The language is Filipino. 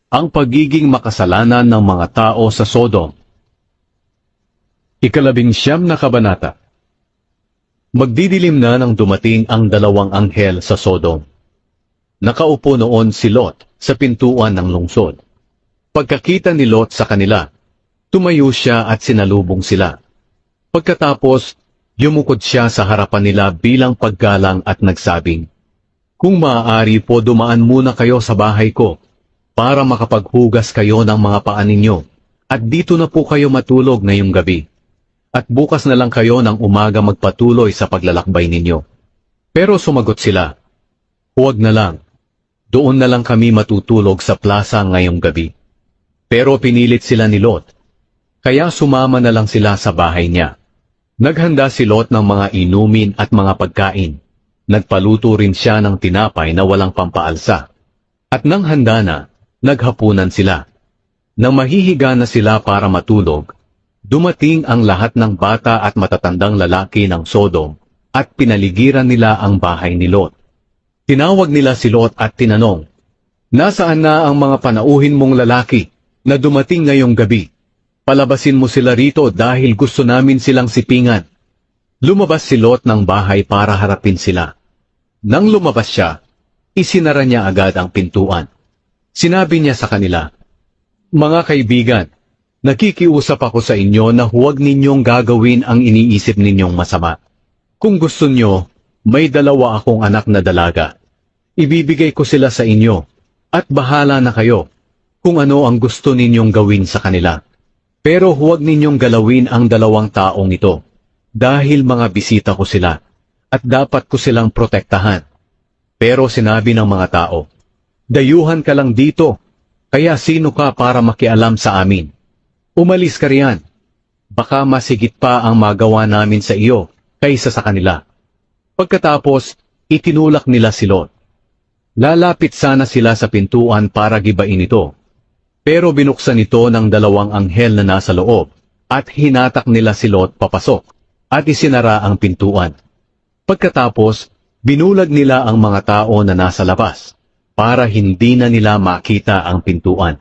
Ang pagiging makasalanan ng mga tao sa Sodom. 19 na kabanata. Magdidilim na nang dumating ang dalawang anghel sa Sodom. Nakaupo noon si Lot sa pintuan ng lungsod. Pagkakita ni Lot sa kanila, tumayo siya at sinalubong sila. Pagkatapos, yumukod siya sa harapan nila bilang paggalang at nagsabing, "Kung maaari po dumaan muna kayo sa bahay ko, para makapaghugas kayo ng mga paa ninyo, at dito na po kayo matulog ngayong gabi. At bukas na lang kayo ng umaga magpatuloy sa paglalakbay ninyo." Pero sumagot sila, "Huwag na lang. Doon na lang kami matutulog sa plaza ngayong gabi." Pero pinilit sila ni Lot, kaya sumama na lang sila sa bahay niya. Naghanda si Lot ng mga inumin at mga pagkain. Nagpaluto rin siya ng tinapay na walang pampaalsa. At nang handa na, naghapunan sila. Nang mahihiga na sila para matulog, dumating ang lahat ng bata at matatandang lalaki ng Sodom at pinaligiran nila ang bahay ni Lot. Tinawag nila si Lot at tinanong, "Nasaan na ang mga panauhin mong lalaki na dumating ngayong gabi? Palabasin mo sila rito dahil gusto namin silang sipingan." Lumabas si Lot ng bahay para harapin sila. Nang lumabas siya, isinara niya agad ang pintuan. Sinabi niya sa kanila, "Mga kaibigan, nakikiusap ako sa inyo na huwag ninyong gagawin ang iniisip ninyong masama. Kung gusto nyo, may dalawa akong anak na dalaga. Ibibigay ko sila sa inyo, at bahala na kayo kung ano ang gusto ninyong gawin sa kanila. Pero huwag ninyong galawin ang dalawang taong ito, dahil mga bisita ko sila, at dapat ko silang protektahan." Pero sinabi ng mga tao, "Dayuhan ka lang dito, kaya sino ka para makialam sa amin? Umalis ka riyan. Baka masigit pa ang magawa namin sa iyo kaysa sa kanila." Pagkatapos, itinulak nila si Lot. Lalapit sana sila sa pintuan para gibain ito. Pero binuksan ito ng dalawang anghel na nasa loob, at hinatak nila si Lot papasok, at isinara ang pintuan. Pagkatapos, binulag nila ang mga tao na nasa labas, para hindi na nila makita ang pintuan.